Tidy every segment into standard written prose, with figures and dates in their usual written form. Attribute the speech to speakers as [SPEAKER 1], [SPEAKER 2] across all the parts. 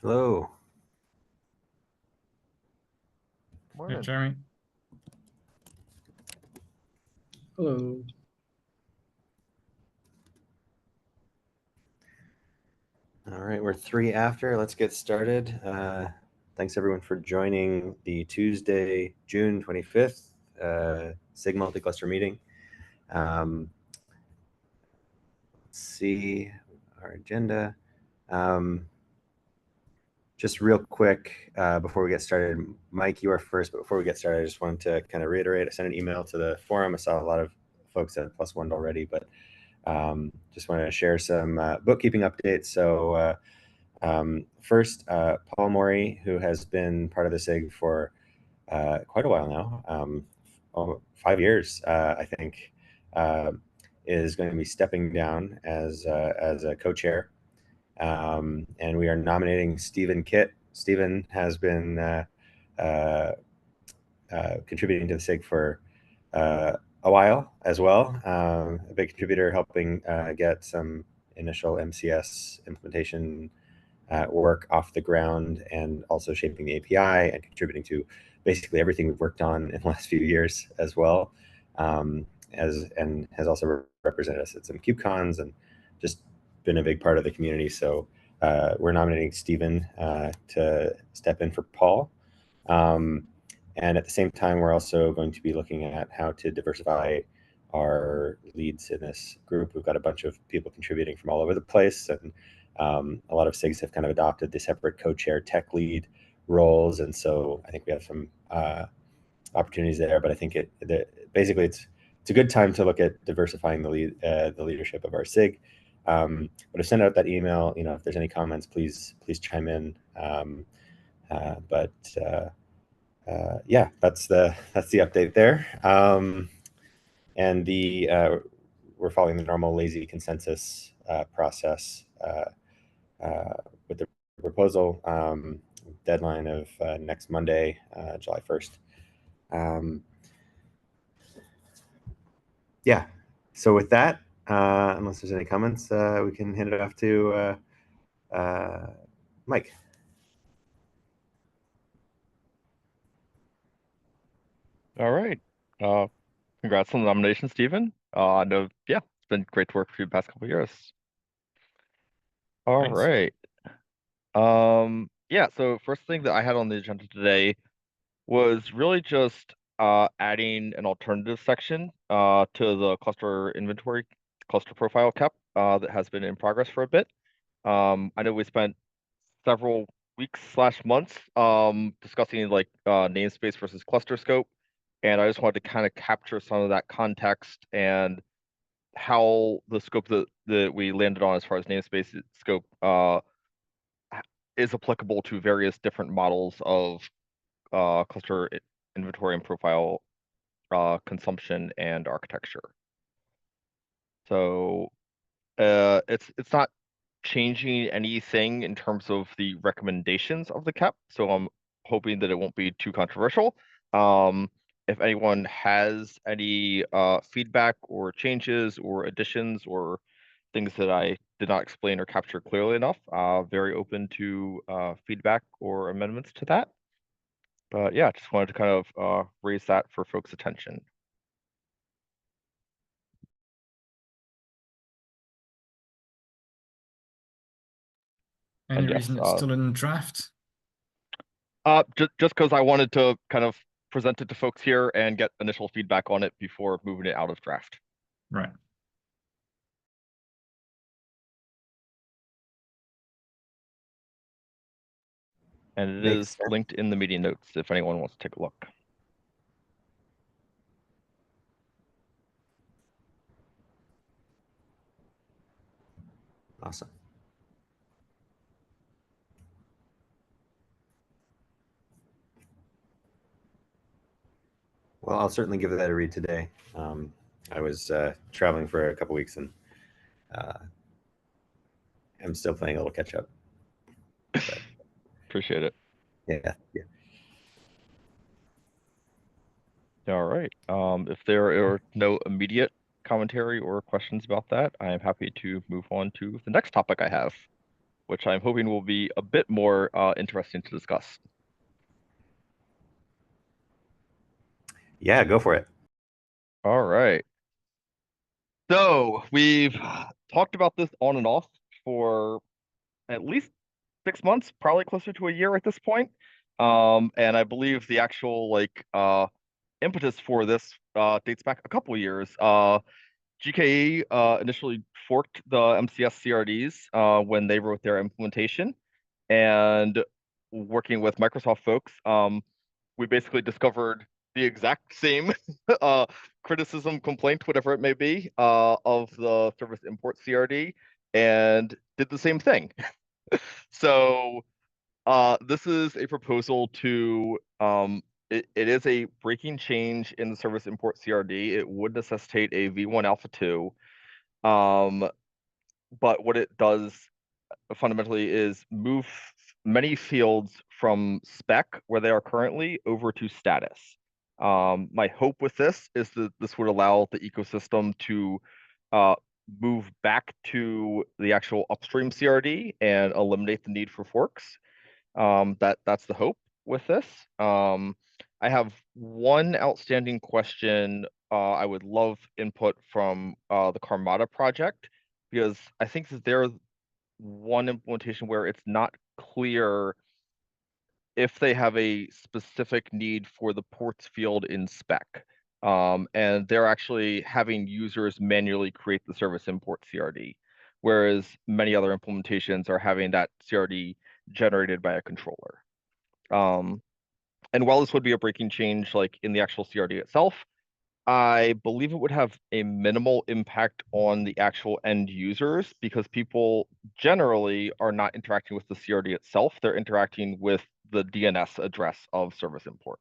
[SPEAKER 1] Hello.
[SPEAKER 2] Hey,
[SPEAKER 3] Morning.
[SPEAKER 2] Jeremy.
[SPEAKER 4] Hello.
[SPEAKER 1] All right, we're 3 after. Let's get started. Thanks everyone for joining the Tuesday, June 25th SIG Multicluster meeting. Let's see our agenda. Just real quick before we get started, Mike, you are first, but before we get started, I just wanted to kind of reiterate, I sent an email to the forum. I saw a lot of folks that +1 already, but just wanted to share some bookkeeping updates. So first, Paul Morey, who has been part of the SIG for quite a while now, 5 years, I think, is going to be stepping down as a co-chair. And we are nominating Stephen Kitt. Stephen has been contributing to the SIG for a while as well. A big contributor, helping get some initial MCS implementation work off the ground, and also shaping the API and contributing to basically everything we've worked on in the last few years as well. And has also represented us at some KubeCons and just been a big part of the community. So we're nominating Stephen to step in for Paul. And at the same time, we're also going to be looking at how to diversify our leads in this group. We've got a bunch of people contributing from all over the place, and a lot of SIGs have kind of adopted the separate co-chair tech lead roles. And so I think we have some opportunities there, but I think basically it's a good time to look at diversifying the leadership of our SIG. But I sent out that email. If there's any comments, please chime in. Yeah, that's the update there. And we're following the normal lazy consensus process with the proposal. Deadline of next Monday, July 1st. Yeah. So with that, unless there's any comments, we can hand it off to Mike.
[SPEAKER 3] All right. Congrats on the nomination, Stephen. Yeah, it's been great to work for you the past couple of years. All
[SPEAKER 2] Thanks.
[SPEAKER 3] right. Yeah, so first thing that I had on the agenda today was really just adding an alternative section to the cluster inventory, cluster profile cap that has been in progress for a bit. I know we spent several weeks/months discussing like namespace versus cluster scope, and I just wanted to kind of capture some of that context and how the scope that we landed on as far as namespace scope is applicable to various different models of cluster inventory and profile consumption and architecture. So it's not changing anything in terms of the recommendations of the cap, so I'm hoping that it won't be too controversial. If anyone has any feedback or changes or additions or things that I did not explain or capture clearly enough, very open to feedback or amendments to that. But yeah, just wanted to kind of raise that for folks' attention.
[SPEAKER 2] Any
[SPEAKER 3] And yes,
[SPEAKER 2] reason it's still in draft?
[SPEAKER 3] just because I wanted to kind of present it to folks here and get initial feedback on it before moving it out of draft.
[SPEAKER 2] Right.
[SPEAKER 3] And it
[SPEAKER 1] Makes
[SPEAKER 3] is
[SPEAKER 1] sense.
[SPEAKER 3] linked in the meeting notes if anyone wants to take a look.
[SPEAKER 1] Awesome. Well, I'll certainly give that a read today. I was traveling for a couple weeks, and I'm still playing a little catch up.
[SPEAKER 3] Appreciate it.
[SPEAKER 1] Yeah.
[SPEAKER 3] All right. If there are no immediate commentary or questions about that, I am happy to move on to the next topic I have. which I'm hoping will be a bit more interesting to discuss.
[SPEAKER 1] Yeah, go for it.
[SPEAKER 3] All right. So we've talked about this on and off for at least 6 months, probably closer to a year at this point. And I believe the actual impetus for this dates back a couple of years. GKE initially forked the MCS CRDs when they wrote their implementation, and working with Microsoft folks, we basically discovered the exact same criticism, complaint, whatever it may be, of the service import CRD, and did the same thing. So this is a proposal to it is a breaking change in the service import CRD. It would necessitate a V1 Alpha 2. But what it does fundamentally is move many fields from spec, where they are currently, over to status. My hope with this is that this would allow the ecosystem to move back to the actual upstream CRD and eliminate the need for forks. That's the hope with this. I have one outstanding question. I would love input from the Karmata project, because I think that there's one implementation where it's not clear if they have a specific need for the ports field in spec. And they're actually having users manually create the service import CRD, whereas many other implementations are having that CRD generated by a controller. And while this would be a breaking change, like in the actual CRD itself, I believe it would have a minimal impact on the actual end users, because people generally are not interacting with the CRD itself. They're interacting with the DNS address of service import.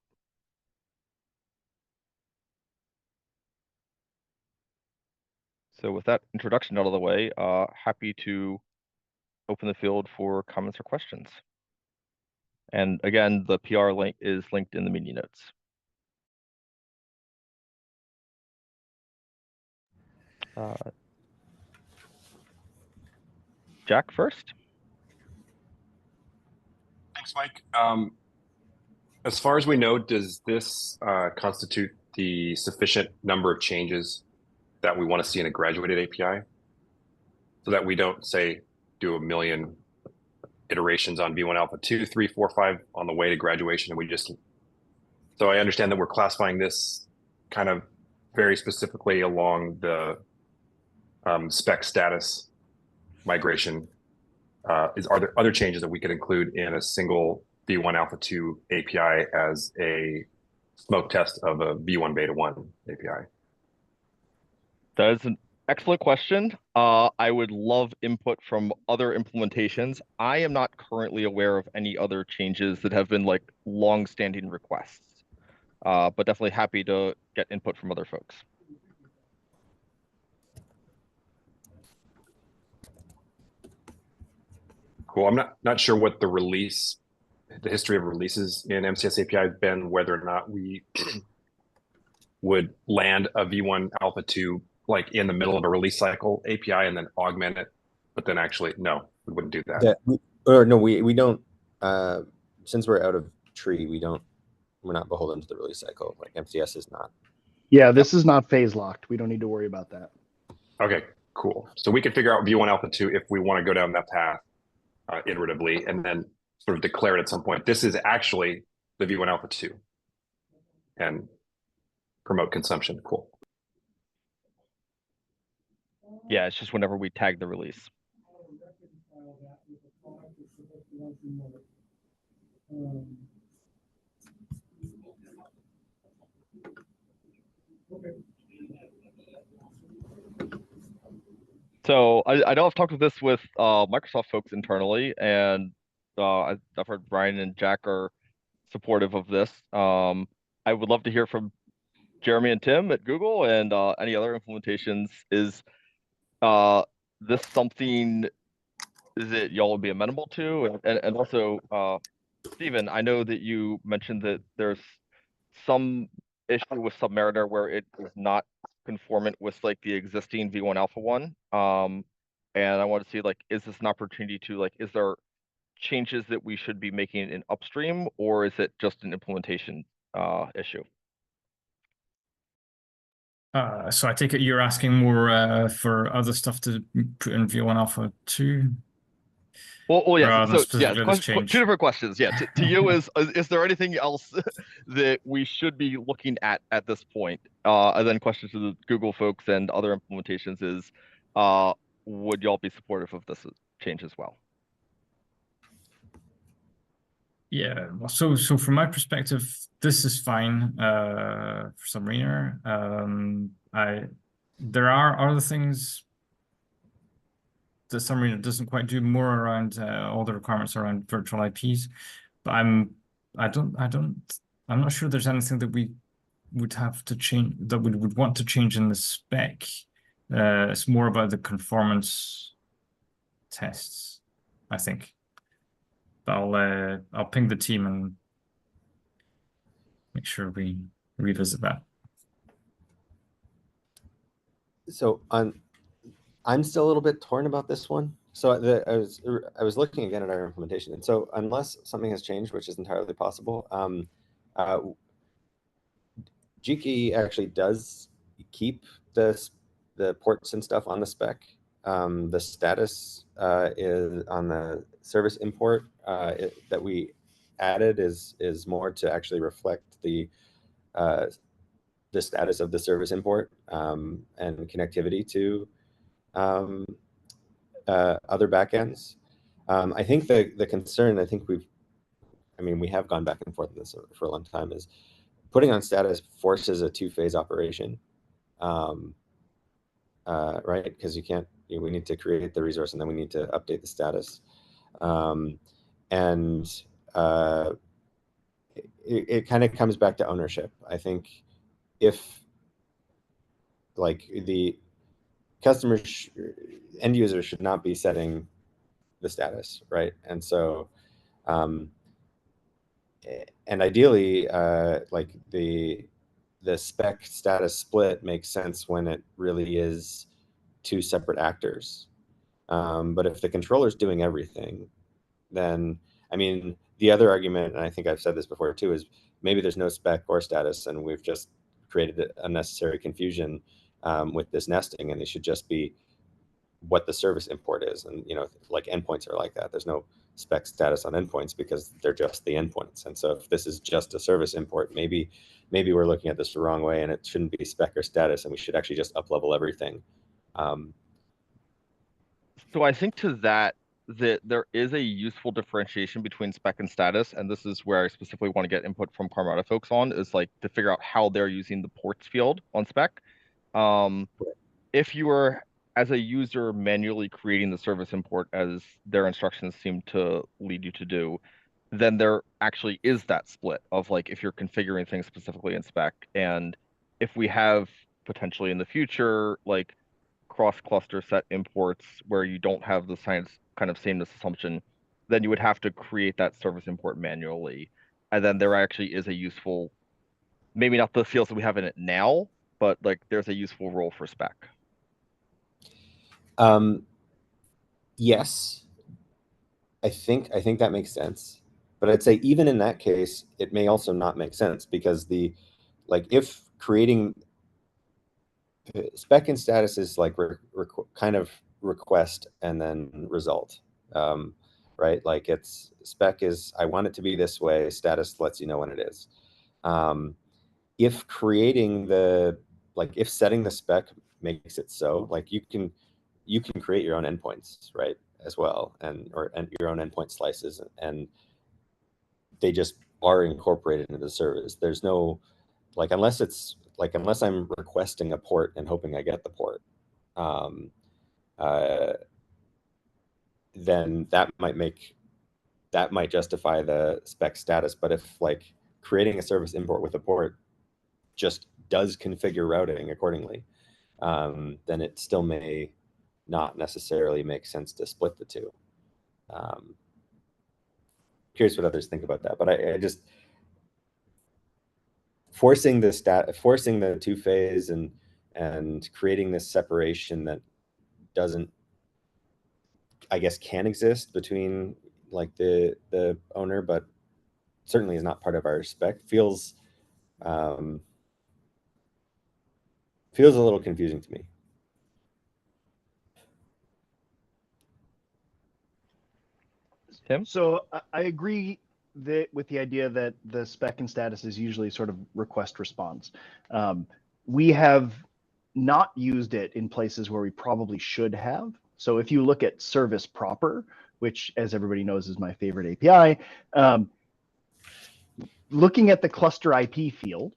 [SPEAKER 3] So with that introduction out of the way, happy to open the field for comments or questions. And again, the PR link is linked in the meeting notes. Jack first.
[SPEAKER 5] Thanks, Mike. As far as we know, does this constitute the sufficient number of changes that we want to see in a graduated API, so that we don't, say, do a million iterations on V1 Alpha 2, 3, 4, 5 on the way to graduation, and we just... So I understand that we're classifying this kind of very specifically along the spec status migration. Are there other changes that we could include in a single V1 Alpha 2 API as a smoke test of a V1 Beta 1 API?
[SPEAKER 3] That is an excellent question. I would love input from other implementations. I am not currently aware of any other changes that have been like long-standing requests, but definitely happy to get input from other folks.
[SPEAKER 5] Cool. I'm not sure what the history of releases in MCS API has been, whether or not we would land a V1 Alpha 2 like in the middle of a release cycle API and then augment it, but then actually, no, we wouldn't do that.
[SPEAKER 1] We don't, since we're out of tree, we're not beholden to the release cycle. Like MCS is not.
[SPEAKER 6] Yeah, this is not phase locked. We don't need to worry about that.
[SPEAKER 5] Okay, cool. So we could figure out V1 Alpha 2 if we want to go down that path iteratively, and then sort of declare it at some point. This is actually the V1 Alpha 2 and promote consumption. Cool.
[SPEAKER 3] Yeah, it's just whenever we tag the release. So I know I've talked with this with Microsoft folks internally, and I've heard Brian and Jack are supportive of this. I would love to hear from Jeremy and Tim at Google and any other implementations. Is this something that y'all would be amenable to? And also, Stephen, I know that you mentioned that there's some issue with Submariner where it is not conformant with like the existing V1 Alpha 1. and I want to see like, is this an opportunity to like, is there changes that we should be making in upstream, or is it just an implementation issue?
[SPEAKER 2] So I take it you're asking more for other stuff to put in V1 Alpha 2?
[SPEAKER 3] Well, yes.
[SPEAKER 2] Rather than
[SPEAKER 3] So yeah,
[SPEAKER 2] specifically this change.
[SPEAKER 3] two different questions. Yeah, to you is there anything else that we should be looking at this point? And then question to the Google folks and other implementations is, would y'all be supportive of this change as well?
[SPEAKER 2] Yeah, well, so from my perspective, this is fine for Submariner. There are other things the Submariner doesn't quite do, more around all the requirements around virtual IPs, but I'm not sure there's anything that we would have to change, that we would want to change in the spec. It's more about the conformance tests, I think. I'll ping the team and make sure we revisit that.
[SPEAKER 1] So I'm still a little bit torn about this one. So I was looking again at our implementation, and so unless something has changed, which is entirely possible, Geeky actually does keep the ports and stuff on the spec. The status is on the service import that we added is more to actually reflect the status of the service import and connectivity to other backends. I think the concern, we have gone back and forth on this for a long time, is putting on status forces a two-phase operation, right? Because we need to create the resource and then we need to update the status. It kind of comes back to ownership. I think if like the customers, end users should not be setting the status, right? And so, and ideally, like the spec status split makes sense when it really is two separate actors. But if the controller's doing everything, then, the other argument, and I think I've said this before too, is maybe there's no spec or status and we've just created unnecessary confusion with this nesting, and it should just be what the service import is. And, like endpoints are like that. There's no spec status on endpoints because they're just the endpoints. And so if this is just a service import, maybe we're looking at this the wrong way and it shouldn't be spec or status and we should actually just up-level everything.
[SPEAKER 3] So I think to that there is a useful differentiation between spec and status, and this is where I specifically want to get input from Carmada folks on, is like to figure out how they're using the ports field on spec. If you were, as a user, manually creating the service import as their instructions seem to lead you to do, then there actually is that split of like, if you're configuring things specifically in spec, and if we have potentially in the future, like cross-cluster set imports where you don't have the sameness assumption, then you would have to create that service import manually. And then there actually is a useful, maybe not the fields that we have in it now, but like there's a useful role for spec.
[SPEAKER 1] Yes, I think that makes sense. But I'd say even in that case, it may also not make sense because if creating spec and status is like kind of request and then result, right? Like it's spec is, I want it to be this way. Status lets you know when it is. If creating if setting the spec makes it so, like you can create your own endpoints, right, as well, and your own endpoint slices, and they just are incorporated into the service. There's no, unless I'm requesting a port and hoping I get the port, then that might justify the spec status. But if creating a service import with a port just does configure routing accordingly, then it still may not necessarily make sense to split the two. Curious what others think about that, but I just forcing the two-phase and creating this separation that doesn't I guess, can exist between like the owner, but certainly is not part of our spec. Feels a little confusing to me.
[SPEAKER 3] Tim?
[SPEAKER 6] So I agree with the idea that the spec and status is usually sort of request response. We have not used it in places where we probably should have. So if you look at service proper, which, as everybody knows, is my favorite API, looking at the cluster IP field,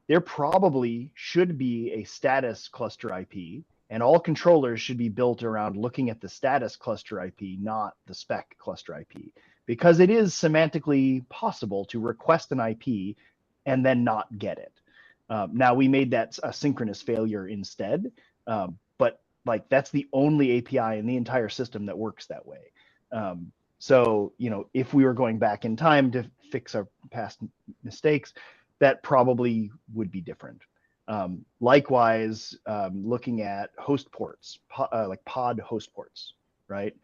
[SPEAKER 6] there probably should be a status cluster IP, and all controllers should be built around looking at the status cluster IP, not the spec cluster IP, because it is semantically possible to request an IP and then not get it. Now, we made that a synchronous failure instead, but like that's the only API in the entire system that works that way. So, if we were going back in time to fix our past mistakes, that probably would be different. Likewise, looking at host ports, like pod host ports, right?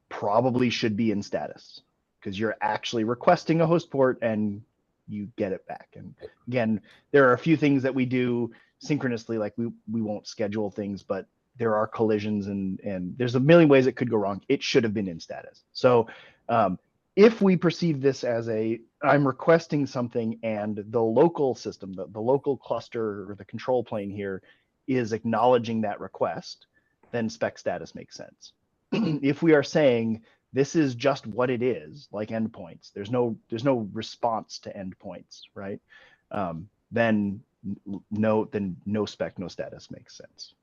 [SPEAKER 6] Probably should be in status because you're actually requesting a host port and you get it back. And again, there are a few things that we do synchronously, like we won't schedule things, but there are collisions and there's a million ways it could go wrong. It should have been in status. So if we perceive this as I'm requesting something and the local system, the local cluster or the control plane here is acknowledging that request, then spec status makes sense. If we are saying this is just what it is, like endpoints, there's no response to endpoints, right? Then no spec, no status makes sense.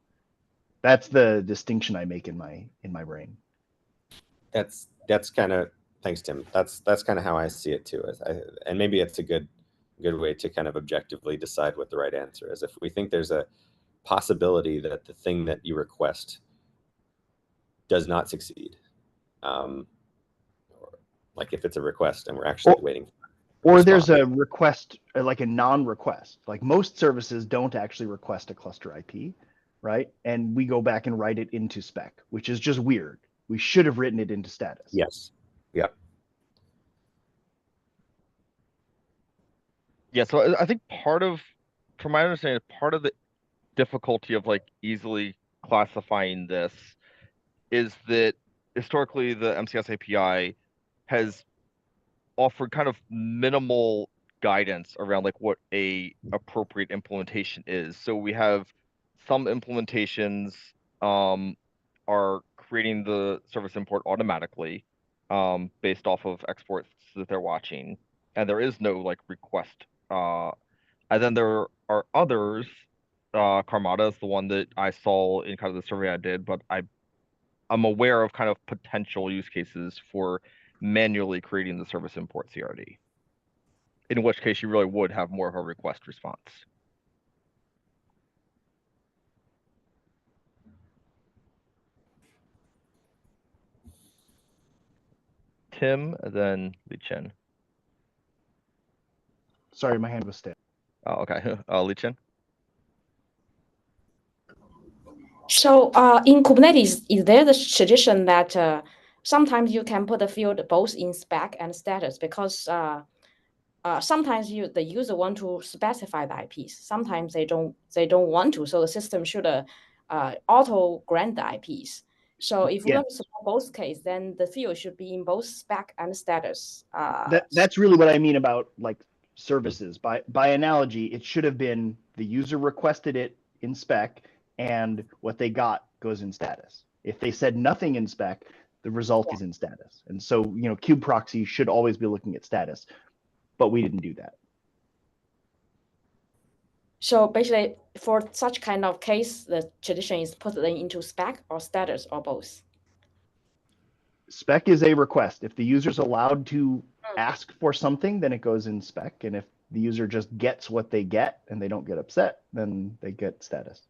[SPEAKER 6] That's the distinction I make in my brain.
[SPEAKER 1] That's kind of, thanks, Tim. That's kind of how I see it too. And maybe it's a good way to kind of objectively decide what the right answer is. If we think there's a possibility that the thing that you request does not succeed, or like if it's a request and we're actually waiting for
[SPEAKER 6] or there's a request, like a non-request. Like most services don't actually request a cluster IP, right? And we go back and write it into spec, which is just weird. We should have written it into status.
[SPEAKER 1] Yes. Yeah.
[SPEAKER 3] Yeah, so I think from my understanding, part of the difficulty of like easily classifying this is that historically the MCS API has offered kind of minimal guidance around like what a appropriate implementation is. So we have some implementations are creating the service import automatically based off of exports that they're watching, and there is no like request. And then there are others. Karmada is the one that I saw in kind of the survey I did, but I'm aware of kind of potential use cases for manually creating the service import CRD. In which case you really would have more of a request response. Tim, and then Li Chen.
[SPEAKER 6] Sorry, my hand was still.
[SPEAKER 3] Oh, okay. Li Chen.
[SPEAKER 7] So in Kubernetes, is there the tradition that sometimes you can put a field both in spec and status because sometimes the user want to specify the IPs. Sometimes they don't want to. So the system should auto grant the IPs. So if we want to support both cases, then the field should be in both spec and status.
[SPEAKER 6] That's really what I mean about like services. By analogy, it should have been the user requested it in spec and what they got goes in status. If they said nothing in spec, the result is in status. And so, kube proxy should always be looking at status, but we didn't do that.
[SPEAKER 7] So basically, for such kind of case, the tradition is put them into spec or status or both.
[SPEAKER 6] Spec is a request. If the user's allowed to ask for something, then it goes in spec. And if the user just gets what they get and they don't get upset, then they get status.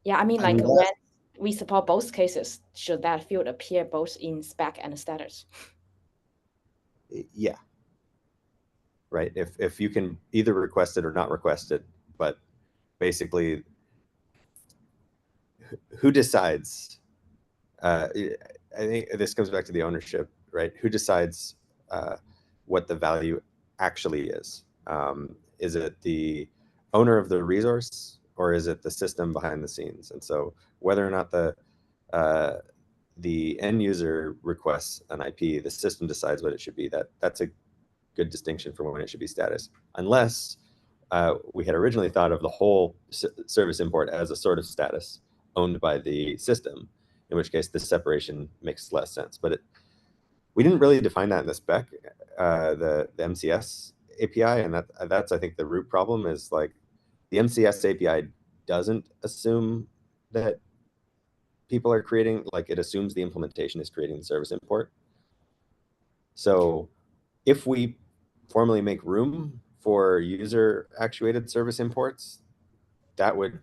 [SPEAKER 7] Yeah, I mean, like when we support both cases, should that field appear both in spec and status?
[SPEAKER 1] Yeah. Right. If you can either request it or not request it, but basically, who decides I think this comes back to the ownership, right? Who decides what the value actually is? Is it the owner of the resource, or is it the system behind the scenes? And so whether or not the end user requests an IP, the system decides what it should be. That's a good distinction for when it should be status, unless we had originally thought of the whole service import as a sort of status owned by the system, in which case this separation makes less sense. But we didn't really define that in the spec, the MCS API, and that's I think the root problem is like the MCS API doesn't assume that people are creating, like it assumes the implementation is creating the service import. So if we formally make room for user actuated service imports, that would,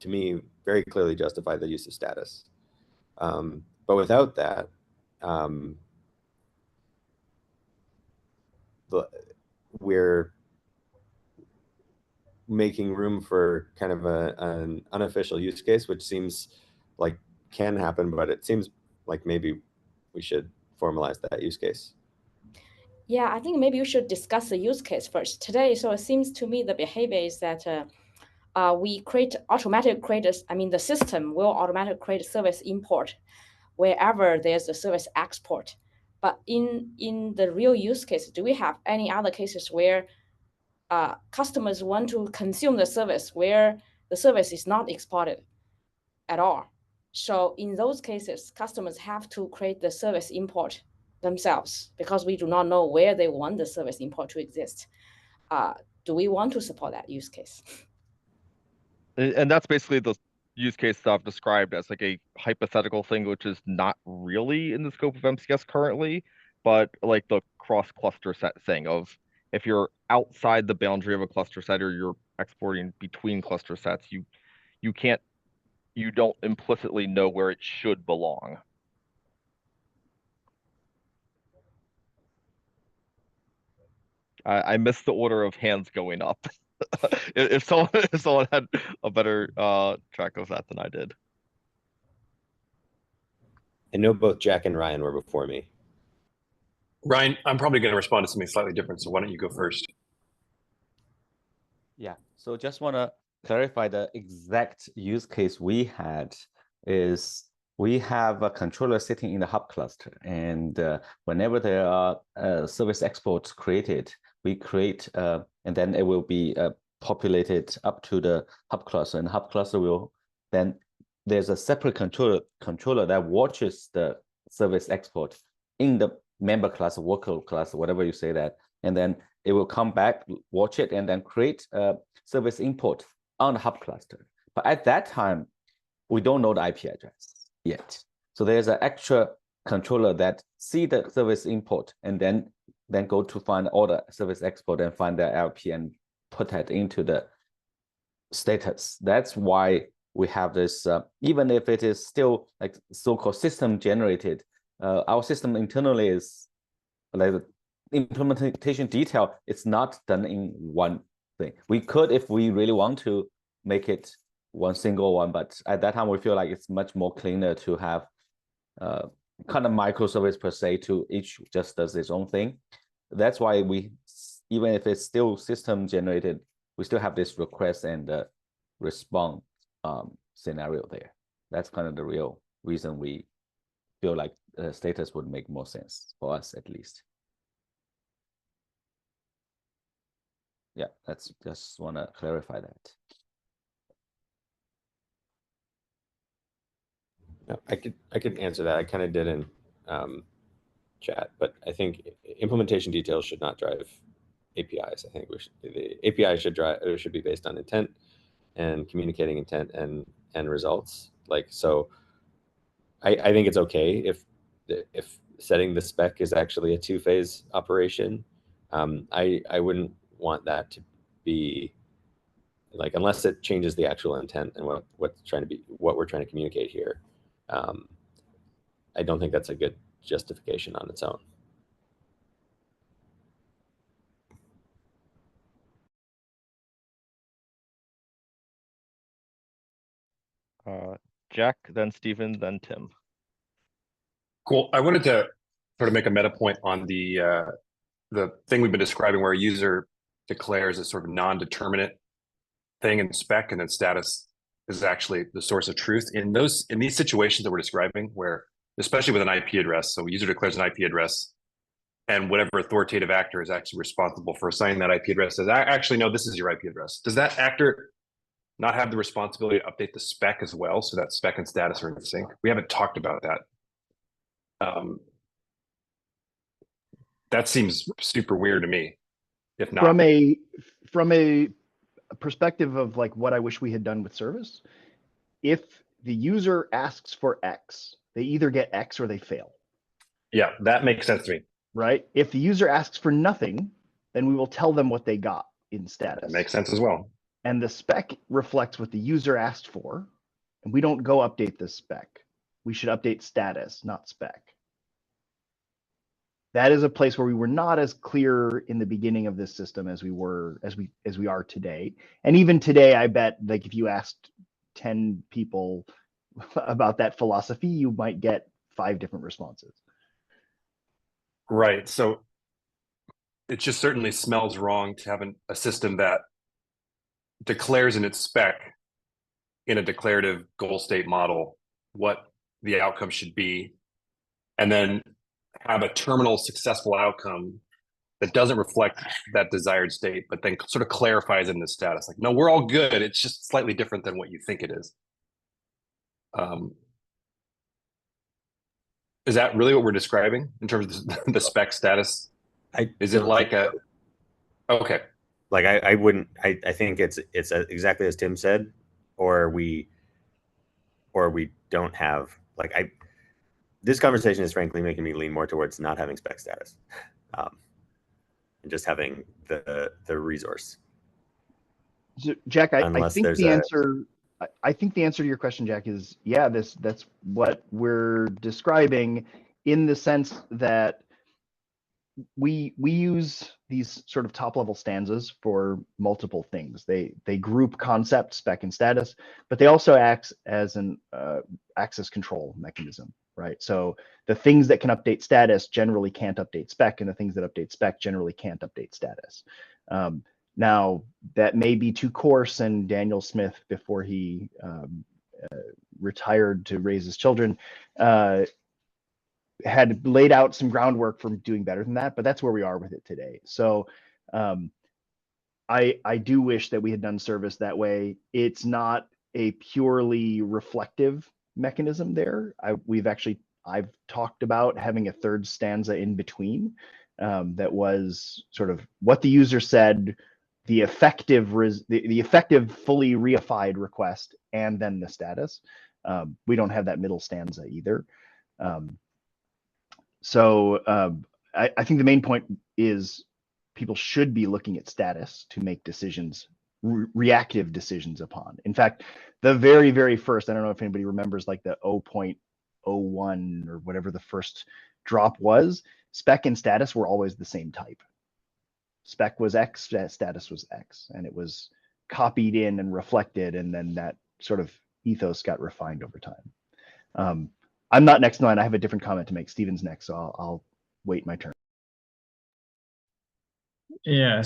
[SPEAKER 1] to me, very clearly justify the use of status. But without that, we're making room for kind of an unofficial use case, which seems like can happen, but it seems like maybe we should formalize that use case.
[SPEAKER 7] Yeah, I think maybe you should discuss the use case first today. So it seems to me the behavior is that we the system will automatically create service import wherever there's a service export. But in the real use case, do we have any other cases where customers want to consume the service where the service is not exported at all? So in those cases, customers have to create the service import themselves because we do not know where they want the service import to exist. Do we want to support that use case?
[SPEAKER 3] And that's basically the use case that I've described as like a hypothetical thing, which is not really in the scope of MCS currently, but like the cross-cluster set thing of if you're outside the boundary of a cluster set or you're exporting between cluster sets, you don't implicitly know where it should belong. I missed the order of hands going up. If someone had a better track of that than I did.
[SPEAKER 1] I know both Jack and Ryan were before me.
[SPEAKER 5] Ryan, I'm probably going to respond to something slightly different, so why don't you go first?
[SPEAKER 8] Yeah, so just want to clarify the exact use case we had is we have a controller sitting in the hub cluster, and whenever there are service exports created, we create, and then it will be populated up to the hub cluster, and the hub cluster will then, there's a separate controller that watches the service export in the member class, worker class, whatever you say that, and then it will come back, watch it, and then create a service import on the hub cluster. But at that time, we don't know the IP address yet. So there's an extra controller that see the service import and then go to find all the service export and find the IP and put that into the status. That's why we have this, even if it is still like so-called system generated, our system internally is like the implementation detail. It's not done in one thing. We could, if we really want to, make it one single one, but at that time we feel like it's much more cleaner to have kind of microservice per se, to each just does its own thing. That's why we, even if it's still system generated, we still have this request and response scenario there. That's kind of the real reason we feel like status would make more sense for us, at least. Yeah, that's just want to clarify that.
[SPEAKER 1] No, I could answer that. I kind of did in chat, but I think implementation details should not drive APIs. I think the API should be based on intent and communicating intent and results. Like, so I think it's okay if setting the spec is actually a two-phase operation. I wouldn't want that to be like, unless it changes the actual intent and what we're trying to communicate here. I don't think that's a good justification on its own.
[SPEAKER 3] Jack, then Stephen, then Tim.
[SPEAKER 5] Cool. I wanted to sort of make a meta point on the thing we've been describing where a user declares a sort of non-determinate thing in spec, and then status is actually the source of truth. In these situations that we're describing, where especially with an IP address, so a user declares an IP address, and whatever authoritative actor is actually responsible for assigning that IP address says, actually, no, this is your IP address. Does that actor not have the responsibility to update the spec as well, so that spec and status are in sync? We haven't talked about that. That seems super weird to me, if not.
[SPEAKER 6] From a perspective of like what I wish we had done with service, if the user asks for X, they either get X or they fail.
[SPEAKER 5] Yeah, that makes sense to me.
[SPEAKER 6] Right? If the user asks for nothing, then we will tell them what they got in status.
[SPEAKER 5] That makes sense as well.
[SPEAKER 6] And the spec reflects what the user asked for, and we don't go update the spec. We should update status, not spec. That is a place where we were not as clear in the beginning of this system as we are today. And even today, I bet like if you asked 10 people about that philosophy, you might get 5 different responses.
[SPEAKER 5] Right. So it just certainly smells wrong to have a system that declares in its spec in a declarative goal state model what the outcome should be, and then have a terminal successful outcome that doesn't reflect that desired state, but then sort of clarifies in the status. Like, no, we're all good. It's just slightly different than what you think it is. Is that really what we're describing in terms of the spec status? Is it like a, okay.
[SPEAKER 1] Like I wouldn't, I think it's exactly as Tim said, or we don't have, like this conversation is frankly making me lean more towards not having spec status, and just having the resource.
[SPEAKER 6] So, Jack, I think the answer. I think the answer to your question, Jack, is yeah. That's what we're describing, in the sense that we use these sort of top level stanzas for multiple things. They group concept, spec, and status, but they also act as an access control mechanism, right? So the things that can update status generally can't update spec, and the things that update spec generally can't update status. Now, that may be too coarse, and Daniel Smith, before he retired to raise his children, had laid out some groundwork for doing better than that, but that's where we are with it today. So I do wish that we had done service that way. It's not a purely reflective mechanism there. I've talked about having a third stanza in between that was sort of what the user said, the effective fully reified request, and then the status. We don't have that middle stanza either. So I think the main point is people should be looking at status to make decisions, reactive decisions upon. In fact, the very, very first, I don't know if anybody remembers, like the 0.01 or whatever the first drop was, spec and status were always the same type. Spec was X, status was X, and it was copied in and reflected, and then that sort of ethos got refined over time. I'm not next in line. I have a different comment to make. Steven's next, so I'll wait my turn.
[SPEAKER 2] Yeah,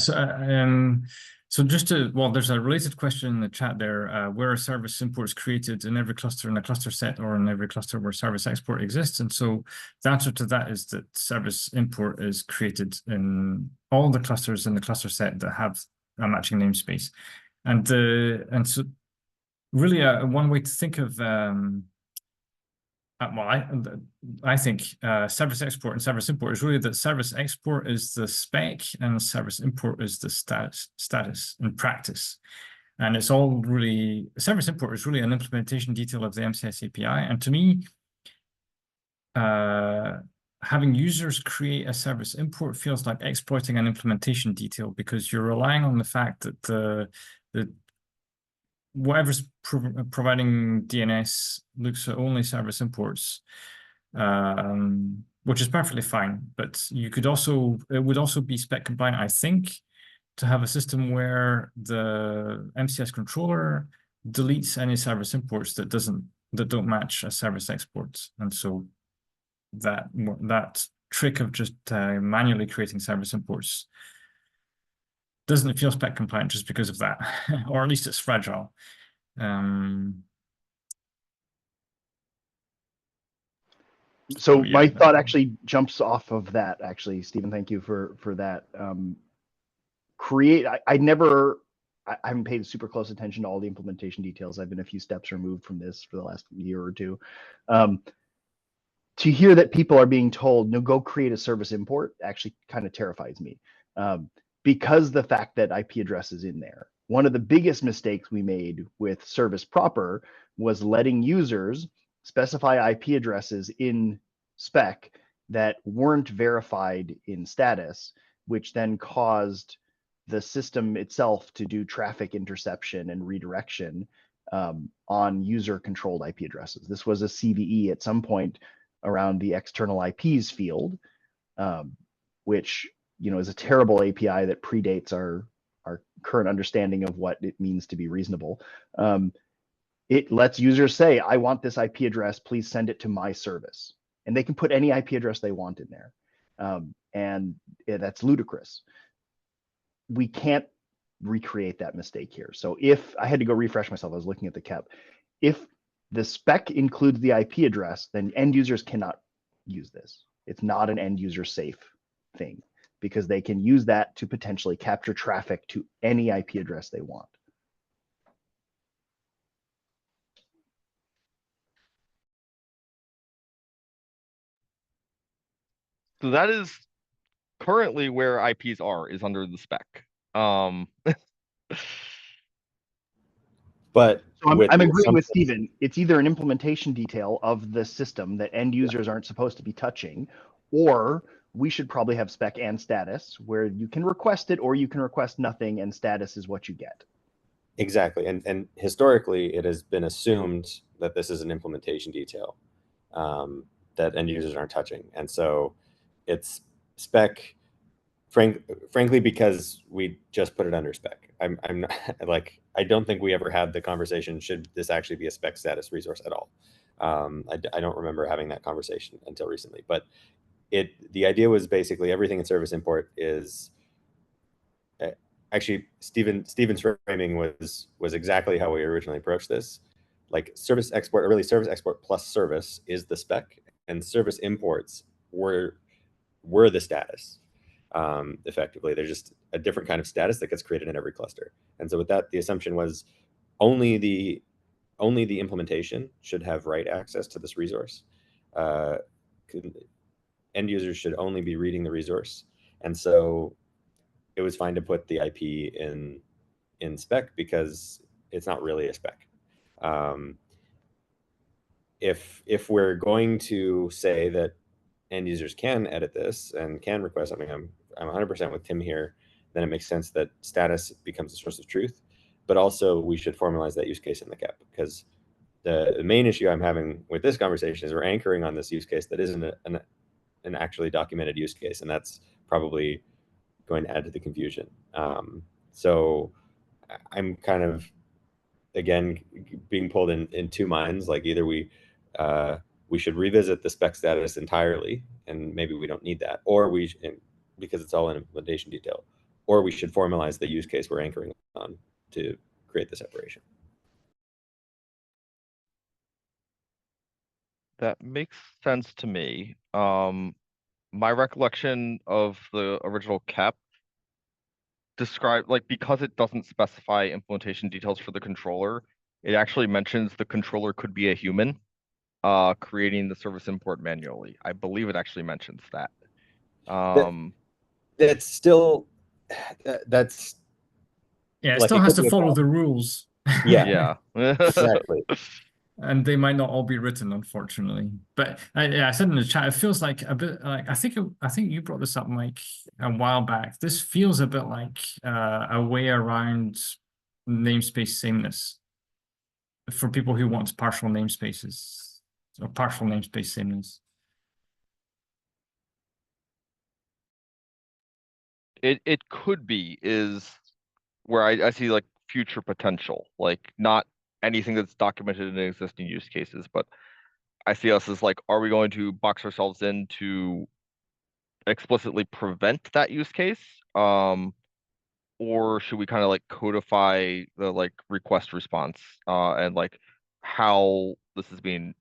[SPEAKER 2] so just to, well, there's a related question in the chat there. Where are service imports created in every cluster in a cluster set, or in every cluster where service export exists? And so the answer to that is that service import is created in all the clusters in the cluster set that have a matching namespace. And so really one way to think of I think service export and service import is really that service export is the spec and service import is the status in practice. And it's all really, service import is really an implementation detail of the MCS API. And to me, having users create a service import feels like exploiting an implementation detail, because you're relying on the fact that the whatever's providing DNS looks at only service imports, which is perfectly fine. But it would also be spec compliant, I think, to have a system where the MCS controller deletes any service imports that don't match a service export. And so that trick of just manually creating service imports doesn't feel spec compliant just because of that, or at least it's fragile.
[SPEAKER 6] So
[SPEAKER 2] yeah,
[SPEAKER 6] my thought actually jumps off of that. Actually, Stephen, thank you for that. I haven't paid super close attention to all the implementation details. I've been a few steps removed from this for the last year or two. To hear that people are being told, no, go create a service import actually kind of terrifies me, because the fact that IP address is in there. One of the biggest mistakes we made with service proper was letting users specify IP addresses in spec that weren't verified in status, which then caused the system itself to do traffic interception and redirection on user-controlled IP addresses. This was a CVE at some point around the external IPs field, which is a terrible API that predates our current understanding of what it means to be reasonable. It lets users say, I want this IP address, please send it to my service. And they can put any IP address they want in there. And that's ludicrous. We can't recreate that mistake here. So if I had to go refresh myself, I was looking at the KEP. If the spec includes the IP address, then end users cannot use this. It's not an end user safe thing because they can use that to potentially capture traffic to any IP address they want.
[SPEAKER 3] So that is currently where IPs is under the spec.
[SPEAKER 1] But
[SPEAKER 6] so I'm agreeing with Stephen. It's either an implementation detail of the system that end users aren't supposed to be touching, or we should probably have spec and status where you can request it or you can request nothing and status is what you get.
[SPEAKER 1] Exactly. And historically, it has been assumed that this is an implementation detail that end users aren't touching. And so it's spec, frankly, because we just put it under spec. I'm not, like, I don't think we ever had the conversation, should this actually be a spec status resource at all? I don't remember having that conversation until recently, but the idea was basically everything in service import is, actually Stephen's framing was exactly how we originally approached this. Like service export, or really service export plus service is the spec, and service imports were the status. Effectively, there's just a different kind of status that gets created in every cluster. And so with that, the assumption was only the implementation should have write access to this resource. End users should only be reading the resource. And so it was fine to put the IP in spec because it's not really a spec. If we're going to say that end users can edit this and can request something, I'm 100% with Tim here, then it makes sense that status becomes a source of truth. But also we should formalize that use case in the KEP, because the main issue I'm having with this conversation is we're anchoring on this use case that isn't an actually documented use case, and that's probably going to add to the confusion. So I'm kind of, again, being pulled in two minds. Like either we should revisit the spec status entirely, and maybe we don't need that, or because it's all an implementation detail, or we should formalize the use case we're anchoring on to create the separation.
[SPEAKER 3] That makes sense to me. My recollection of the original KEP describe, like, because it doesn't specify implementation details for the controller, it actually mentions the controller could be a human creating the service import manually. I believe it actually mentions that.
[SPEAKER 1] That's still that's
[SPEAKER 2] yeah, it
[SPEAKER 1] like,
[SPEAKER 2] still
[SPEAKER 1] it
[SPEAKER 2] has
[SPEAKER 1] could
[SPEAKER 2] to
[SPEAKER 1] be a
[SPEAKER 2] follow the
[SPEAKER 1] problem.
[SPEAKER 2] rules.
[SPEAKER 1] Yeah.
[SPEAKER 3] Yeah.
[SPEAKER 1] Exactly.
[SPEAKER 2] And they might not all be written, unfortunately. But I said in the chat, it feels like a bit like, I think you brought this up, Mike, a while back. This feels a bit like a way around namespace sameness for people who want partial namespaces or partial namespace sameness.
[SPEAKER 3] It could be, is where I see like future potential, like not anything that's documented in existing use cases, but I see us as like, are we going to box ourselves in to explicitly prevent that use case? Or should we kind of like codify the like request response and like how this is being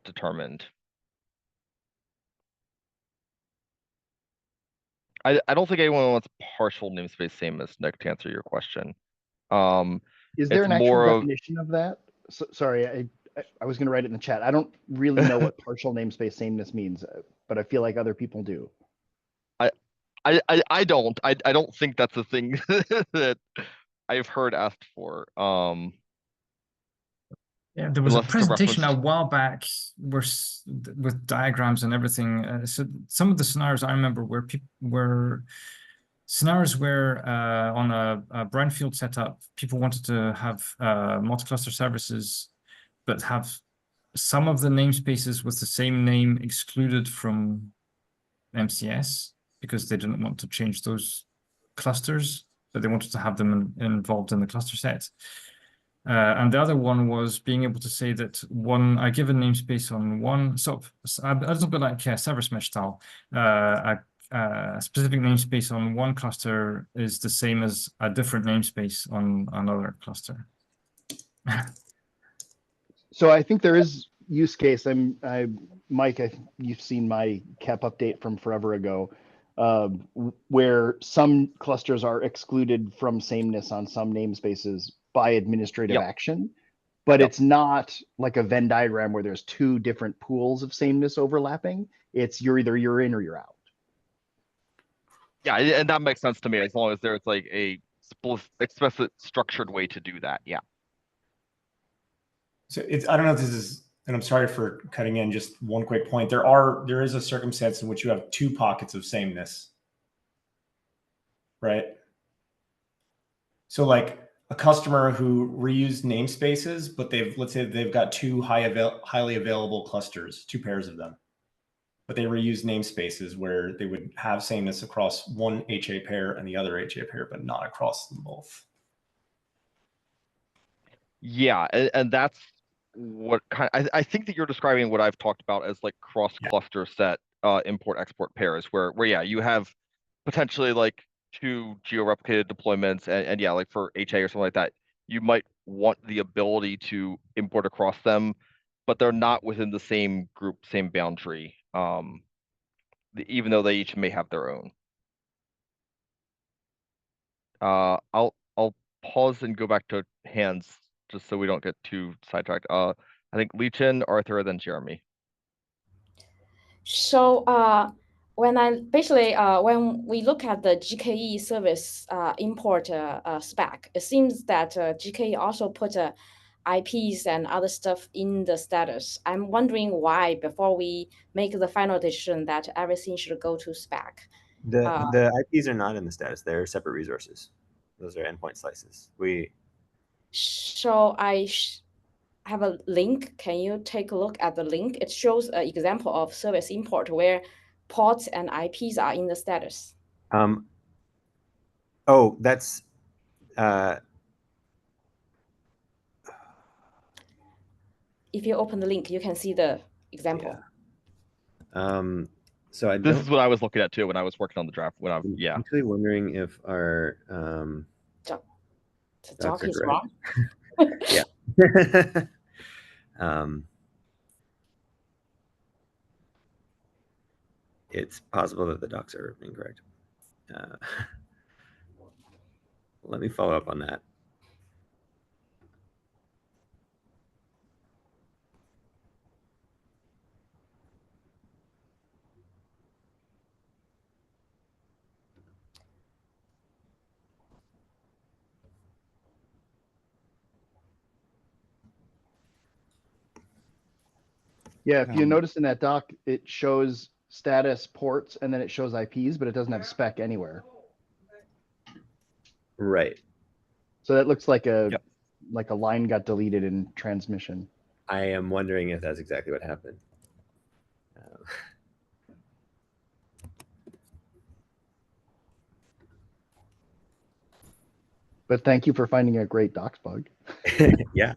[SPEAKER 3] determined? I don't think anyone wants partial namespace sameness, Nick, to answer your question.
[SPEAKER 6] Is there
[SPEAKER 3] It's
[SPEAKER 6] an actual
[SPEAKER 3] more of
[SPEAKER 6] definition of that? Sorry, I was going to write it in the chat. I don't really know what partial namespace sameness means, but I feel like other people do.
[SPEAKER 3] I don't think that's a thing that I've heard asked for.
[SPEAKER 2] Yeah, there was a
[SPEAKER 3] Unless it's a
[SPEAKER 2] presentation a
[SPEAKER 3] reference.
[SPEAKER 2] while back where with diagrams and everything. So some of the scenarios I remember where people were scenarios where on a brownfield setup, people wanted to have multi-cluster services, but have some of the namespaces with the same name excluded from MCS because they didn't want to change those clusters, but they wanted to have them involved in the cluster set. And the other one was being able to say that I give a namespace on one, so a little bit like service mesh style. A specific namespace on one cluster is the same as a different namespace on another cluster.
[SPEAKER 6] So I think there is use case. Mike, you've seen my CAP update from forever ago, where some clusters are excluded from sameness on some namespaces by administrative action, but it's not like a Venn diagram where there's two different pools of sameness overlapping. It's you're in or you're out.
[SPEAKER 3] Yeah, and that makes sense to me as long as there's like a explicit structured way to do that. Yeah.
[SPEAKER 9] So I don't know if this is, and I'm sorry for cutting in, just one quick point. There is a circumstance in which you have two pockets of sameness, right? So like a customer who reused namespaces, but let's say they've got two highly available clusters, two pairs of them, but they reuse namespaces where they would have sameness across one HA pair and the other HA pair, but not across them both.
[SPEAKER 3] Yeah, and that's what I think that you're describing what I've talked about as like cross-cluster set import-export pairs where yeah, you have potentially like two geo-replicated deployments and yeah, like for HA or something like that, you might want the ability to import across them, but they're not within the same group, same boundary, even though they each may have their own. I'll pause and go back to hands just so we don't get too sidetracked. I think Lee-Chin, Arthur, then Jeremy.
[SPEAKER 7] So when we look at the GKE service import spec, it seems that GKE also put IPs and other stuff in the status. I'm wondering why before we make the final decision that everything should go to spec.
[SPEAKER 1] The IPs are not in the status. They're separate resources. Those are endpoint slices.
[SPEAKER 7] So I have a link. Can you take a look at the link? It shows an example of service import where ports and IPs are in the status.
[SPEAKER 1] Oh, that's
[SPEAKER 7] if you open the link, you can see the example.
[SPEAKER 1] Yeah. So
[SPEAKER 3] this is what I was looking at too when I was working on the draft.
[SPEAKER 1] I'm actually wondering if our
[SPEAKER 7] doc is wrong.
[SPEAKER 1] Yeah. It's possible that the docs are incorrect. Let me follow up on that.
[SPEAKER 6] Yeah, if you notice in that doc, it shows status ports and then it shows IPs, but it doesn't have spec anywhere.
[SPEAKER 1] Right.
[SPEAKER 6] So that looks like a line got deleted in transmission.
[SPEAKER 1] I am wondering if that's exactly what happened.
[SPEAKER 6] But thank you for finding a great docs bug.
[SPEAKER 1] Yeah.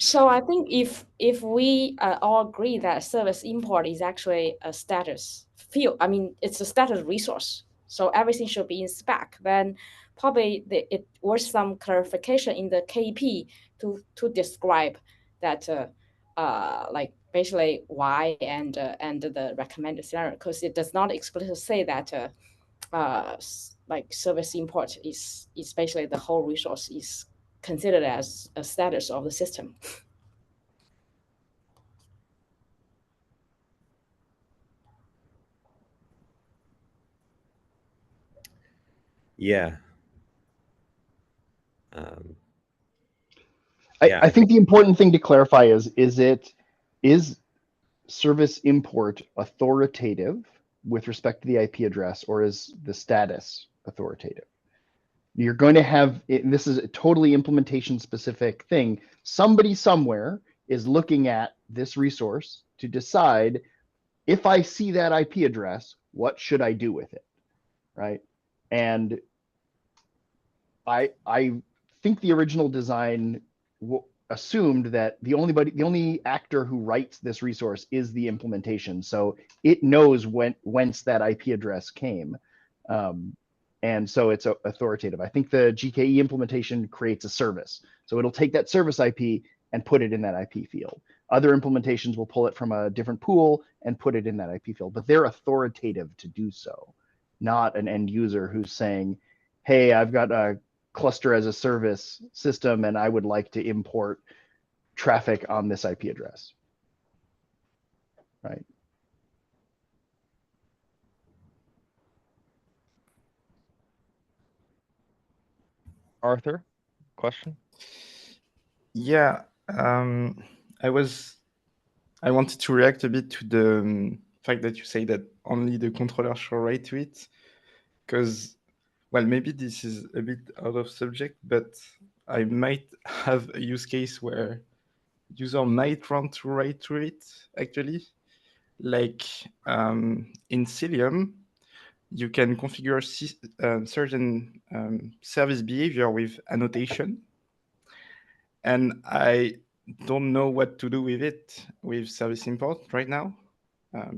[SPEAKER 7] So I think if we all agree that service import is actually a status field, I mean, it's a status resource, so everything should be in spec, then probably it worth some clarification in the KP to describe that like basically why and the recommended scenario, because it does not explicitly say that like service import is basically the whole resource is considered as a status of the system.
[SPEAKER 1] Yeah.
[SPEAKER 6] I think the important thing to clarify is service import authoritative with respect to the IP address, or is the status authoritative? You're going to have, and this is a totally implementation specific thing. Somebody somewhere is looking at this resource to decide, if I see that IP address, what should I do with it, right? And I think the original design assumed that the only actor who writes this resource is the implementation, so it knows whence that IP address came, and so it's authoritative. I think the GKE implementation creates a service, so it'll take that service IP and put it in that IP field. Other implementations will pull it from a different pool and put it in that IP field, but they're authoritative to do so, not an end user who's saying, hey, I've got a cluster as a service system and I would like to import traffic on this IP address, right?
[SPEAKER 3] Arthur, question?
[SPEAKER 10] Yeah, I wanted to react a bit to the fact that you say that only the controller should write to it, because, well, maybe this is a bit out of subject, but I might have a use case where user might want to write to it, actually. Like in Cilium, you can configure certain service behavior with annotation. And I don't know what to do with it with service import right now,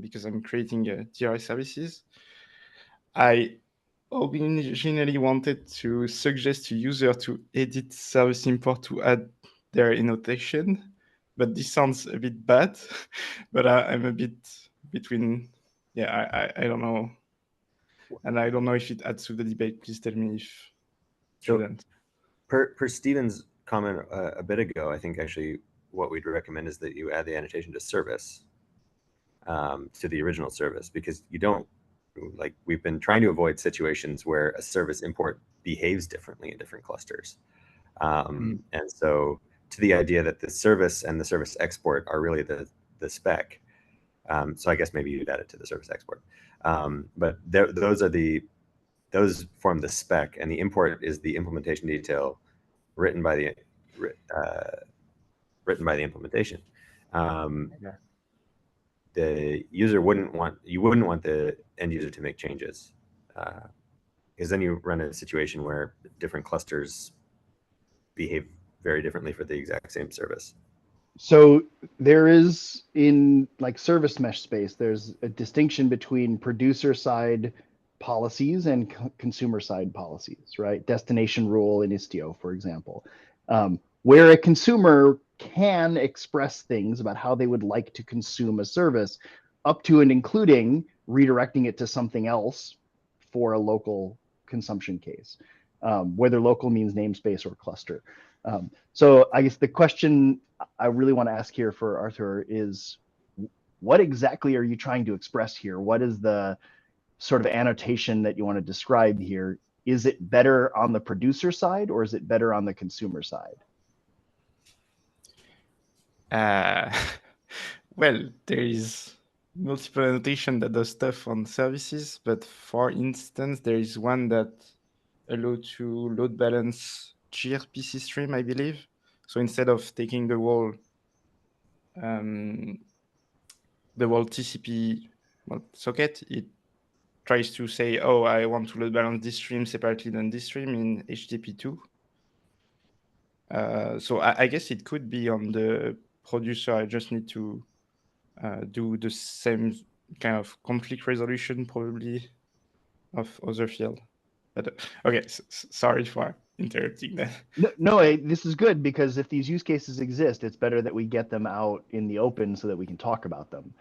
[SPEAKER 10] because I'm creating TRI services. I originally wanted to suggest to user to edit service import to add their annotation, but this sounds a bit bad. But I'm a bit between, yeah, I don't know. And I don't know if it adds to the debate. Please tell me if shouldn't.
[SPEAKER 1] Per Steven's comment a bit ago, I think actually what we'd recommend is that you add the annotation to service, to the original service, because you don't, like, we've been trying to avoid situations where a service import behaves differently in different clusters. And so to the idea that the service and the service export are really the spec. So I guess maybe you'd add it to the service export. But those form the spec, and the import is the implementation detail written by the implementation. The user wouldn't want the end user to make changes, because then you run a situation where different clusters behave very differently for the exact same service.
[SPEAKER 6] So there is, in like service mesh space, there's a distinction between producer side policies and consumer side policies, right? Destination rule in Istio, for example, where a consumer can express things about how they would like to consume a service, up to and including redirecting it to something else for a local consumption case, whether local means namespace or cluster. So I guess the question I really want to ask here for Arthur is, what exactly are you trying to express here? What is the sort of annotation that you want to describe here? Is it better on the producer side, or is it better on the consumer side?
[SPEAKER 10] Well, there is multiple annotation that does stuff on services, but for instance, there is one that allows to load balance gRPC stream, I believe. So instead of taking the whole TCP socket, it tries to say, oh, I want to load balance this stream separately than this stream in HTTP2. So I guess it could be on the producer. I just need to do the same kind of conflict resolution probably of other field. But okay, sorry for interrupting that.
[SPEAKER 6] No, this is good because if these use cases exist, it's better that we get them out in the open so that we can talk about them.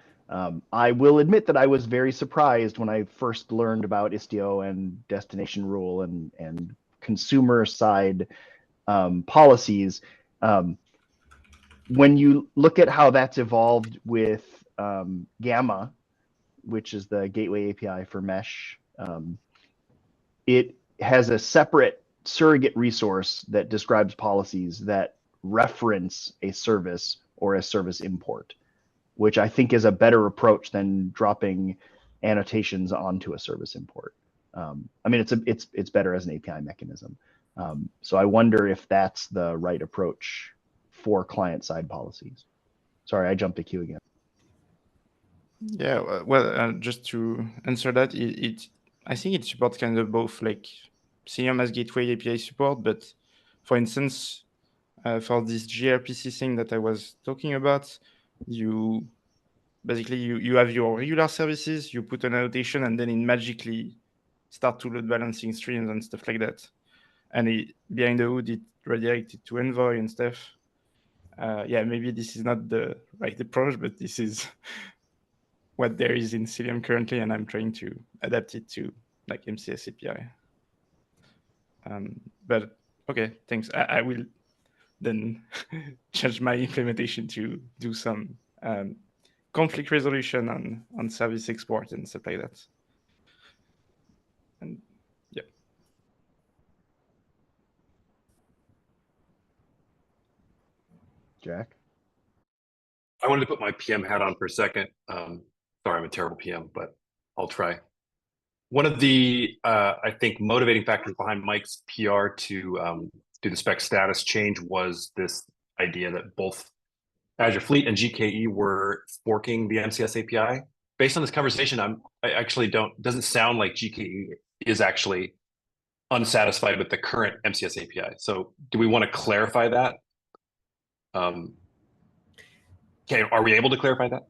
[SPEAKER 6] I will admit that I was very surprised when I first learned about Istio and destination rule and consumer side policies. When you look at how that's evolved with Gamma, which is the gateway API for Mesh, it has a separate surrogate resource that describes policies that reference a service or a service import, which I think is a better approach than dropping annotations onto a service import. I mean, it's better as an API mechanism. So I wonder if that's the right approach for client-side policies. Sorry, I jumped the queue again.
[SPEAKER 10] Yeah, well, just to answer that, I think it supports kind of both, like CMS gateway API support, but for instance, for this gRPC thing that I was talking about, you basically you have your regular services, you put an annotation, and then it magically start to load balancing streams and stuff like that. And behind the hood, it redirected to Envoy and stuff. Yeah, maybe this is not the right approach, but this is what there is in Cilium currently, and I'm trying to adapt it to like MCS API. But okay, thanks. I will then change my implementation to do some conflict resolution on service export and stuff like that. And yeah.
[SPEAKER 6] Jack?
[SPEAKER 5] I wanted to put my PM hat on for a second. Sorry, I'm a terrible PM, but I'll try. One of the, I think, motivating factors behind Mike's PR to do the spec status change was this idea that both Azure Fleet and GKE were forking the MCS API. Based on this conversation, I actually doesn't sound like GKE is actually unsatisfied with the current MCS API. So do we want to clarify that? Okay, are we able to clarify that?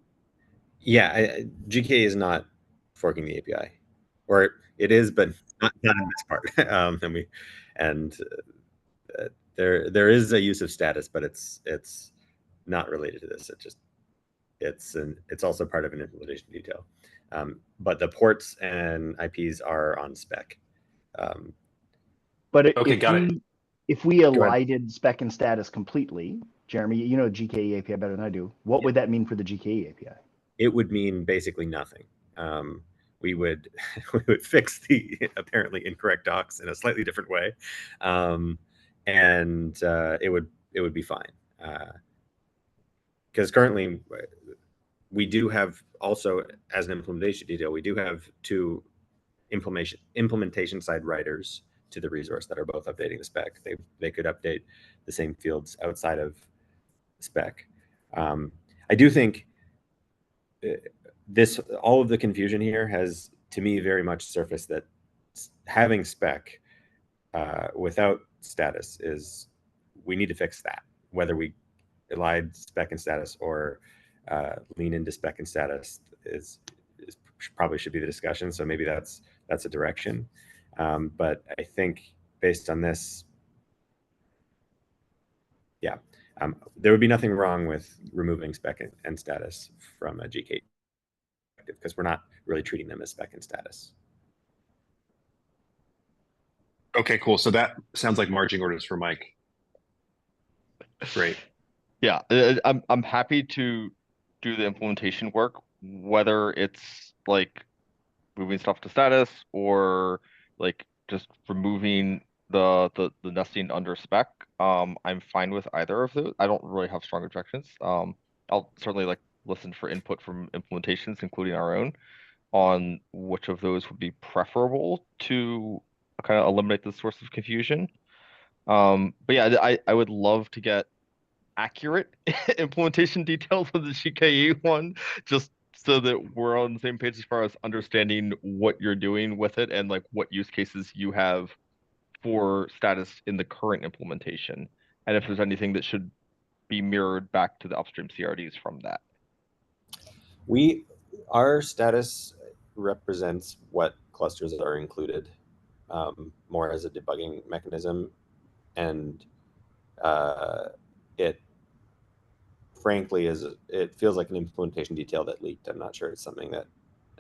[SPEAKER 1] Yeah, GKE is not forking the API, or it is, but not in this part. There is a use of status, but it's not related to this. It's also part of an implementation detail. But the ports and IPs are on spec.
[SPEAKER 6] But
[SPEAKER 5] okay, got it.
[SPEAKER 6] If we elided spec and status completely, Jeremy, you know GKE API better than I do. What would that mean for the GKE API?
[SPEAKER 1] It would mean basically nothing. We would fix the apparently incorrect docs in a slightly different way, and it would be fine. Because currently we do have also, as an implementation detail, we do have two implementation side writers to the resource that are both updating the spec. They could update the same fields outside of the spec. I do think all of the confusion here has, to me, very much surfaced that having spec without status we need to fix that, whether we elide spec and status or lean into spec and status is probably should be the discussion. So maybe that's a direction. But I think based on this, yeah, there would be nothing wrong with removing spec and status from a GK because we're not really treating them as spec and status.
[SPEAKER 5] Okay, cool. So that sounds like marching orders for Mike. Great.
[SPEAKER 3] Yeah, I'm happy to do the implementation work, whether it's like moving stuff to status or like just removing the nesting under spec. I'm fine with either of those. I don't really have strong objections. I'll certainly like listen for input from implementations, including our own, on which of those would be preferable to kind of eliminate the source of confusion. But yeah, I would love to get accurate implementation details of the GKE one, just so that we're on the same page as far as understanding what you're doing with it and like what use cases you have for status in the current implementation. and if there's anything that should be mirrored back to the upstream CRDs from that.
[SPEAKER 1] Our status represents what clusters are included, more as a debugging mechanism, and it frankly it feels like an implementation detail that leaked. I'm not sure it's something that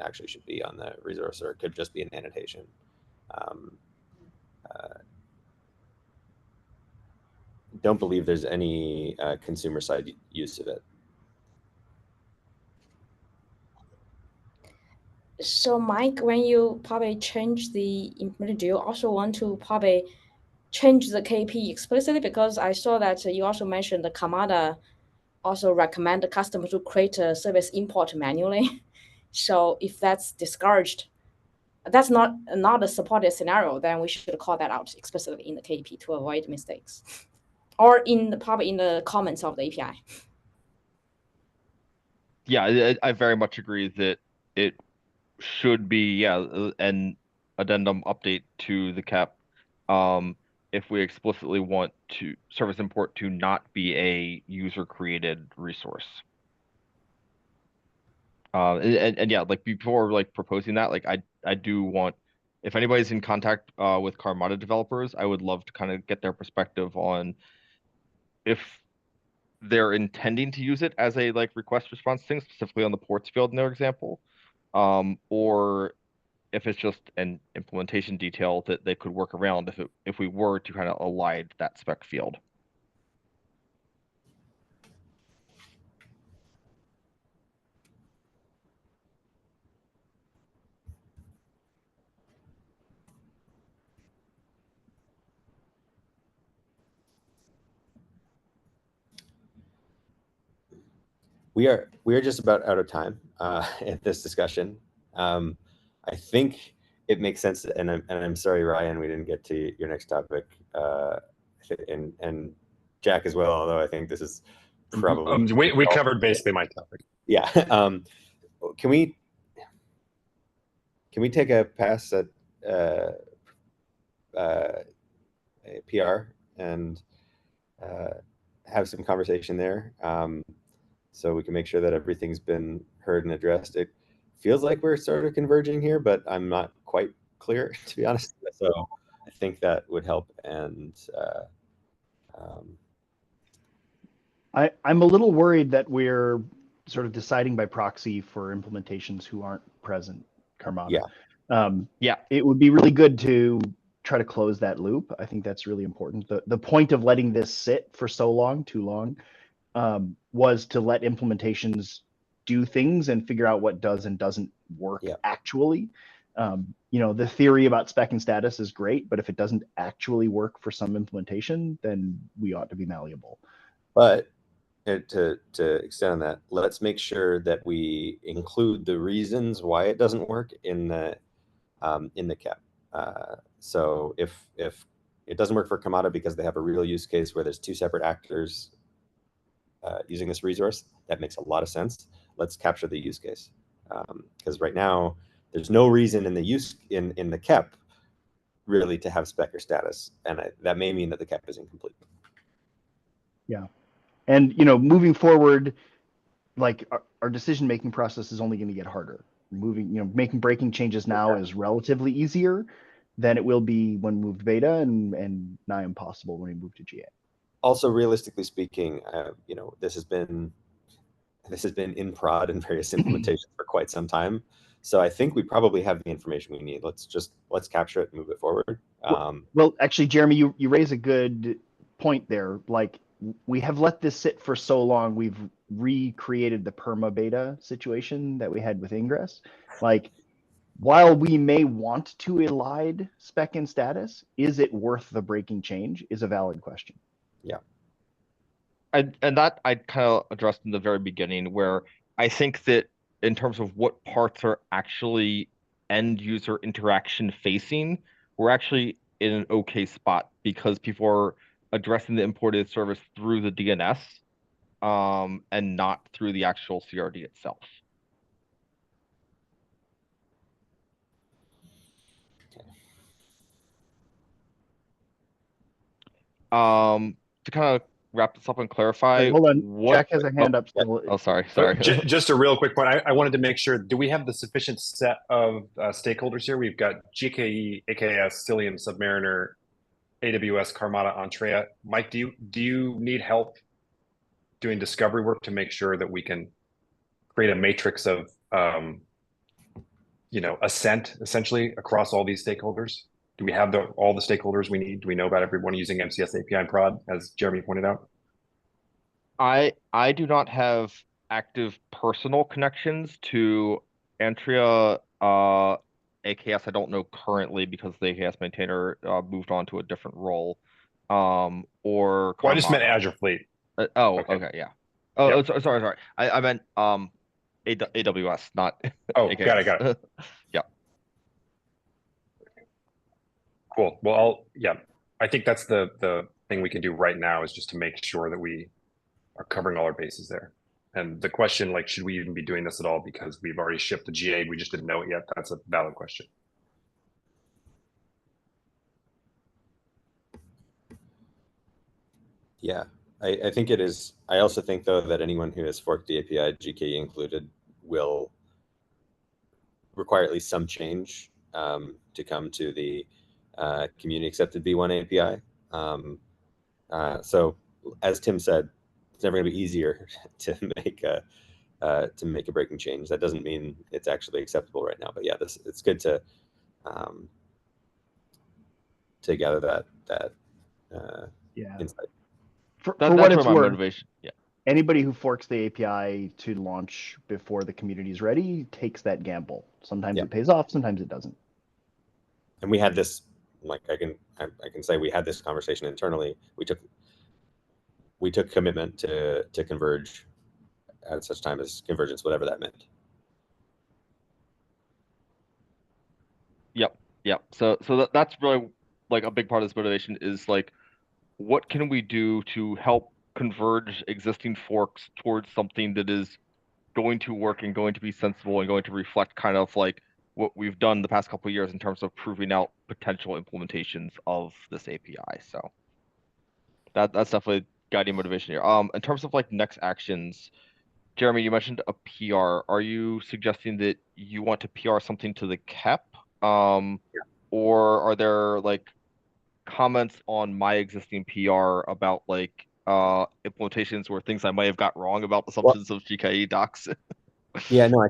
[SPEAKER 1] actually should be on the resource, or it could just be an annotation. Don't believe there's any consumer side use of it.
[SPEAKER 7] So Mike, when you probably change the implementation, do you also want to probably change the KP explicitly? Because I saw that you also mentioned the Kamada also recommend the customer to create a service import manually. So if that's discouraged, that's not a supported scenario, then we should call that out explicitly in the KP to avoid mistakes, or probably in the comments of the API.
[SPEAKER 3] Yeah, I very much agree that it should be an addendum update to the CAP if we explicitly want to service import to not be a user created resource. And yeah, like before like proposing that, like I do want, if anybody's in contact with Karmada developers, I would love to kind of get their perspective on if they're intending to use it as a like request response thing, specifically on the ports field in their example, or if it's just an implementation detail that they could work around if we were to kind of align that spec field.
[SPEAKER 1] We are just about out of time at this discussion. I think it makes sense, and I'm sorry, Ryan, we didn't get to your next topic, and Jack as well. Although I think this is probably
[SPEAKER 5] we covered basically my topic.
[SPEAKER 1] Yeah. Can we take a pass at a PR and have some conversation there? So we can make sure that everything's been heard and addressed. It feels like we're sort of converging here, but I'm not quite clear, to be honest. So I think that would help. And
[SPEAKER 6] I'm a little worried that we're sort of deciding by proxy for implementations who aren't present, Karmada.
[SPEAKER 1] Yeah.
[SPEAKER 6] It would be really good to try to close that loop. I think that's really important. The point of letting this sit for so long, too long, was to let implementations do things and figure out what does and doesn't work actually. The theory about spec and status is great, but if it doesn't actually work for some implementation, then we ought to be malleable.
[SPEAKER 1] But to extend on that, let's make sure that we include the reasons why it doesn't work in the CAP. So if it doesn't work for Kamada because they have a real use case where there's two separate actors using this resource, that makes a lot of sense. Let's capture the use case, because right now there's no reason in the CAP really to have spec or status, and that may mean that the CAP is incomplete.
[SPEAKER 6] Yeah, and moving forward, like our decision-making process is only going to get harder. Making breaking changes now is relatively easier than it will be when moved beta, and nigh impossible when we move to GA.
[SPEAKER 1] Also, realistically speaking, this has been in prod and various implementations for quite some time. So I think we probably have the information we need. Let's capture it and move it forward.
[SPEAKER 6] Well, actually, Jeremy, you raise a good point there. Like, we have let this sit for so long, we've recreated the perma beta situation that we had with Ingress. Like, while we may want to elide spec and status, is it worth the breaking change is a valid question.
[SPEAKER 1] Yeah.
[SPEAKER 3] And that I kind of addressed in the very beginning, where I think that in terms of what parts are actually end user interaction facing, we're actually in an okay spot because people are addressing the imported service through the DNS and not through the actual CRD itself. to kind of wrap this up and clarify,
[SPEAKER 6] Hold on,
[SPEAKER 3] what?
[SPEAKER 6] Jack has a hand up still.
[SPEAKER 3] Oh, sorry.
[SPEAKER 5] Just a real quick point. I wanted to make sure, do we have the sufficient set of stakeholders here? We've got GKE, AKS, Cilium, Submariner, AWS, Karmata, Entrea. Mike, do you need help doing discovery work to make sure that we can create a matrix of assent essentially across all these stakeholders? Do we have all the stakeholders we need? Do we know about everyone using MCS API and prod, as Jeremy pointed out?
[SPEAKER 3] I do not have active personal connections to Antria. AKS I don't know currently because the AKS maintainer moved on to a different role. Or
[SPEAKER 5] Well, I just meant
[SPEAKER 3] Karmata.
[SPEAKER 5] Azure Fleet.
[SPEAKER 3] Okay, yeah. Oh,
[SPEAKER 5] Yep.
[SPEAKER 3] sorry. I meant AWS, not
[SPEAKER 5] Oh,
[SPEAKER 3] AKS.
[SPEAKER 5] got it.
[SPEAKER 3] Yeah.
[SPEAKER 5] Cool. Well, I think that's the thing we can do right now is just to make sure that we are covering all our bases there. And the question, like, should we even be doing this at all because we've already shipped the GA, we just didn't know it yet? That's a valid question.
[SPEAKER 1] Yeah, I think it is. I also think, though, that anyone who has forked the API, GKE included, will require at least some change to come to the community accepted V1 API. So as Tim said, it's never going to be easier to make a breaking change. That doesn't mean it's actually acceptable right now. But yeah, it's good to gather that insight.
[SPEAKER 6] For
[SPEAKER 3] That's
[SPEAKER 6] what it's
[SPEAKER 3] where my
[SPEAKER 6] worth,
[SPEAKER 3] motivation. Yeah.
[SPEAKER 6] anybody who forks the API to launch before the community is ready takes that gamble. Sometimes it pays off, sometimes it doesn't.
[SPEAKER 1] And we had this, like I can say we had this conversation internally. We took commitment to converge at such time as convergence, whatever that meant.
[SPEAKER 3] Yep. So that's really like a big part of this motivation is like, what can we do to help converge existing forks towards something that is going to work and going to be sensible and going to reflect kind of like what we've done the past couple of years in terms of proving out potential implementations of this API. So that's definitely guiding motivation here. In terms of like next actions, Jeremy, you mentioned a PR. Are you suggesting that you want to PR something to the KEP? Or are there like comments on my existing PR about like implementations or things I might have got wrong about the substance of GKE docs?
[SPEAKER 1] Yeah, no, I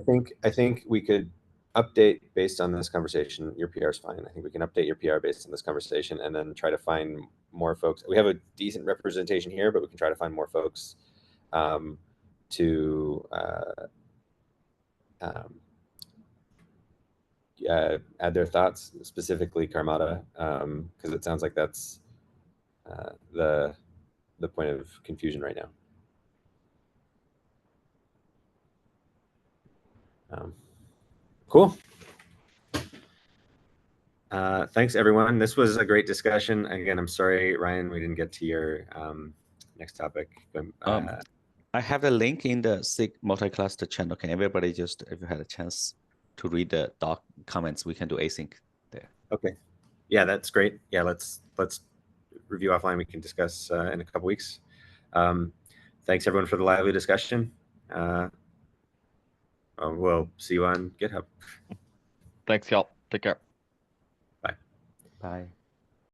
[SPEAKER 1] think we could update based on this conversation. Your PR is fine. I think we can update your PR based on this conversation and then try to find more folks. We have a decent representation here, but we can try to find more folks to add their thoughts, specifically Karmata, because it sounds like that's the point of confusion right now. Cool. Thanks, everyone. This was a great discussion. Again, I'm sorry, Ryan, we didn't get to your next topic.
[SPEAKER 8] I have a link in the SIG Multicluster channel. Can everybody just, if you had a chance to read the doc comments, we can do async there.
[SPEAKER 1] Okay. Yeah, that's great. Yeah, let's review offline. We can discuss in a couple weeks. Thanks, everyone, for the lively discussion. We'll see you on GitHub.
[SPEAKER 3] Thanks, y'all. Take care.
[SPEAKER 1] Bye.
[SPEAKER 8] Bye.